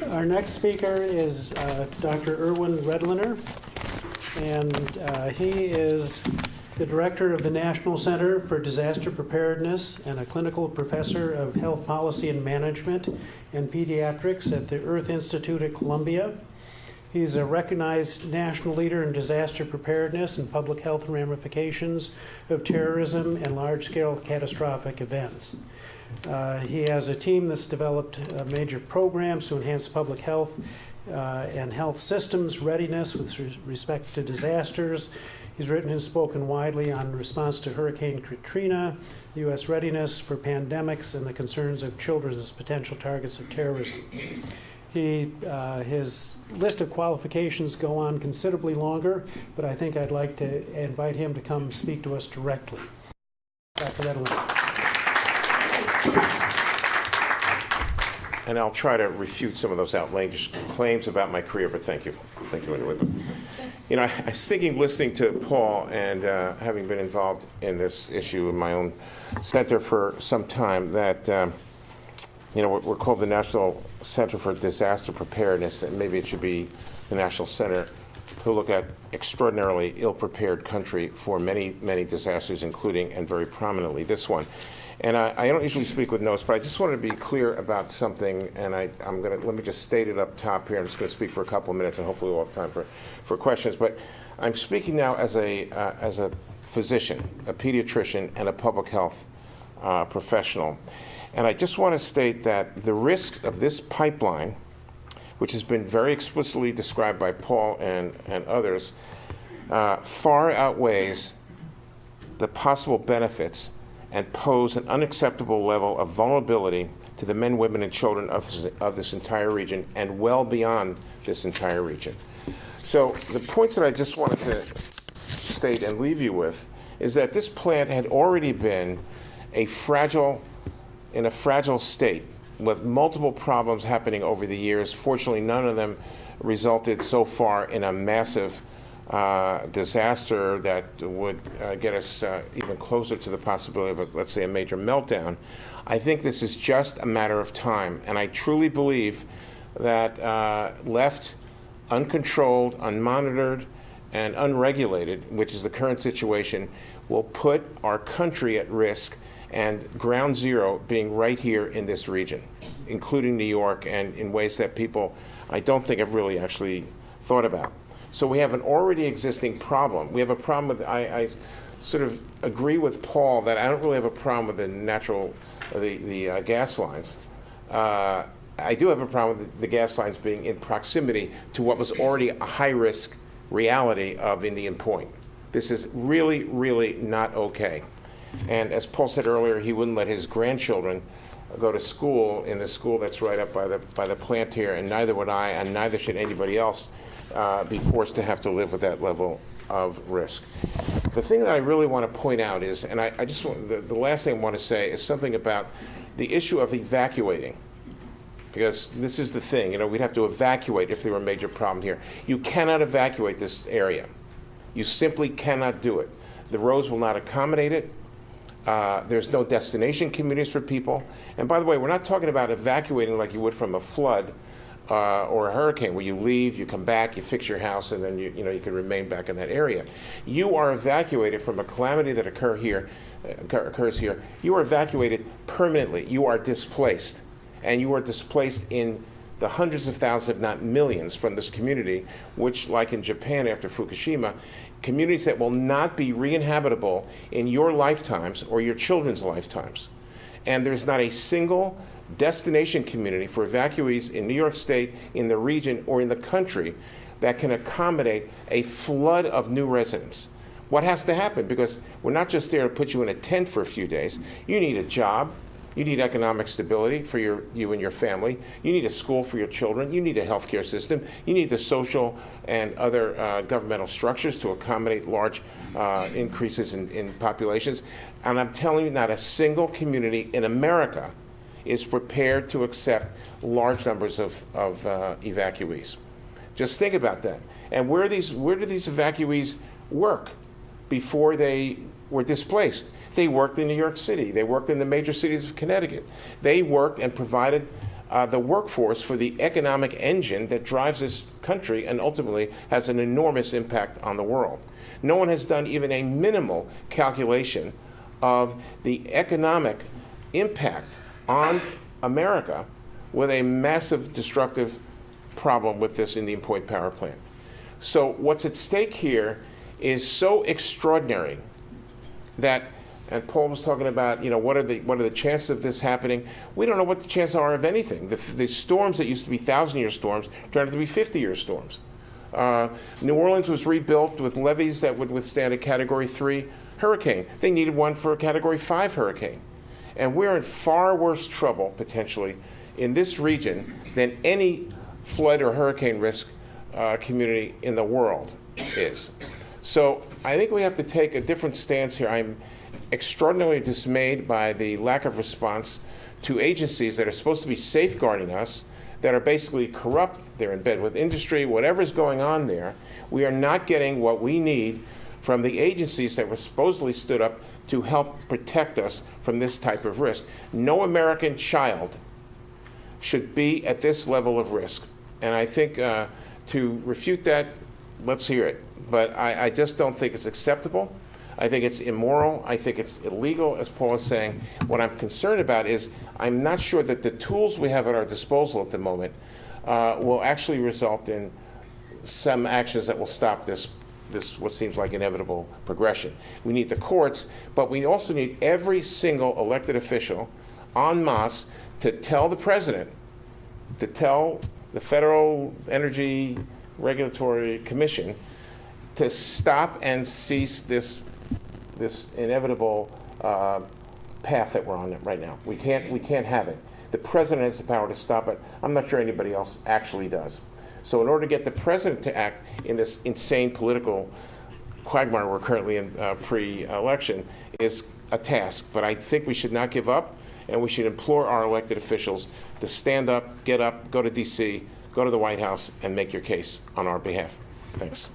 Our next speaker is Dr. Irwin Redlener, and he is the director of the National Center for Disaster Preparedness and a clinical professor of health policy and management and pediatrics at the Earth Institute at Columbia. He's a recognized national leader in disaster preparedness and public health ramifications of terrorism and large-scale catastrophic events. He has a team that's developed major programs to enhance public health and health systems readiness with respect to disasters. He's written and spoken widely on response to Hurricane Katrina, U.S. readiness for pandemics, and the concerns of children as potential targets of terrorism. His list of qualifications go on considerably longer, but I think I'd like to invite him to come speak to us directly. Dr. Redlener. And I'll try to refute some of those outlandish claims about my career, but thank you. Thank you anyway. But, you know, I was thinking, listening to Paul, and having been involved in this issue in my own center for some time, that, you know, we're called the National Center for Disaster Preparedness, and maybe it should be the National Center to look at extraordinarily ill-prepared country for many, many disasters, including, and very prominently, this one. And I don't usually speak with notes, but I just wanted to be clear about something, and let me just state it up top here. I'm just going to speak for a couple of minutes, and hopefully we'll have time for questions. But I'm speaking now as a physician, a pediatrician, and a public health professional. And I just want to state that the risk of this pipeline, which has been very explicitly described by Paul and others, far outweighs the possible benefits and pose an unacceptable level of vulnerability to the men, women, and children of this entire region, and well beyond this entire region. So the points that I just wanted to state and leave you with is that this plant had already been in a fragile state with multiple problems happening over the years. Fortunately, none of them resulted so far in a massive disaster that would get us even closer to the possibility of, let's say, a major meltdown. I think this is just a matter of time, and I truly believe that left uncontrolled, unmonitored, and unregulated, which is the current situation, will put our country at risk, and ground zero being right here in this region, including New York, and in ways that people, I don't think, have really actually thought about. So we have an already existing problem. We have a problem with, I sort of agree with Paul that I don't really have a problem with the gas lines. I do have a problem with the gas lines being in proximity to what was already a high-risk reality of Indian Point. This is really, really not okay. And as Paul said earlier, he wouldn't let his grandchildren go to school in the school that's right up by the plant here, and neither would I, and neither should anybody else be forced to have to live with that level of risk. The thing that I really want to point out is, and I just want, the last thing I want to say is something about the issue of evacuating. Because this is the thing, you know, we'd have to evacuate if there were a major problem here. You cannot evacuate this area. You simply cannot do it. The roads will not accommodate it. There's no destination communities for people. And by the way, we're not talking about evacuating like you would from a flood or a hurricane, where you leave, you come back, you fix your house, and then you can remain back in that area. You are evacuated from a calamity that occurs here. You are evacuated permanently. You are displaced. And you are displaced in the hundreds of thousands, if not millions, from this community, which, like in Japan after Fukushima, communities that will not be re-inhabitable in your lifetimes or your children's lifetimes. And there's not a single destination community for evacuees in New York State, in the region, or in the country that can accommodate a flood of new residents. What has to happen? Because we're not just there to put you in a tent for a few days. You need a job. You need economic stability for you and your family. You need a school for your children. You need a healthcare system. You need the social and other governmental structures to accommodate large increases in populations. And I'm telling you, not a single community in America is prepared to accept large numbers of evacuees. Just think about that. And where do these evacuees work before they were displaced? They worked in New York City. They worked in the major cities of Connecticut. They worked and provided the workforce for the economic engine that drives this country and ultimately has an enormous impact on the world. No one has done even a minimal calculation of the economic impact on America with a massive destructive problem with this Indian Point power plant. So what's at stake here is so extraordinary that, and Paul was talking about, what are the chances of this happening? We don't know what the chances are of anything. The storms that used to be 1,000-year storms turned out to be 50-year storms. New Orleans was rebuilt with levees that would withstand a Category 3 hurricane. They needed one for a Category 5 hurricane. And we're in far worse trouble, potentially, in this region than any flood or hurricane risk community in the world is. So I think we have to take a different stance here. I'm extraordinarily dismayed by the lack of response to agencies that are supposed to be safeguarding us, that are basically corrupt. They're in bed with industry, whatever's going on there. We are not getting what we need from the agencies that were supposedly stood up to help protect us from this type of risk. No American child should be at this level of risk. And I think to refute that, let's hear it. But I just don't think it's acceptable. I think it's immoral. I think it's illegal, as Paul is saying. What I'm concerned about is I'm not sure that the tools we have at our disposal at the moment will actually result in some actions that will stop this what seems like inevitable progression. We need the courts, but we also need every single elected official en masse to tell the president, to tell the Federal Energy Regulatory Commission to stop and cease this inevitable path that we're on right now. We can't have it. The president has the power to stop it. I'm not sure anybody else actually does. So in order to get the president to act in this insane political quagmire we're currently in pre-election is a task. But I think we should not give up, and we should implore our elected officials to stand up, get up, go to D.C., go to the White House, and make your case on our behalf. Thanks.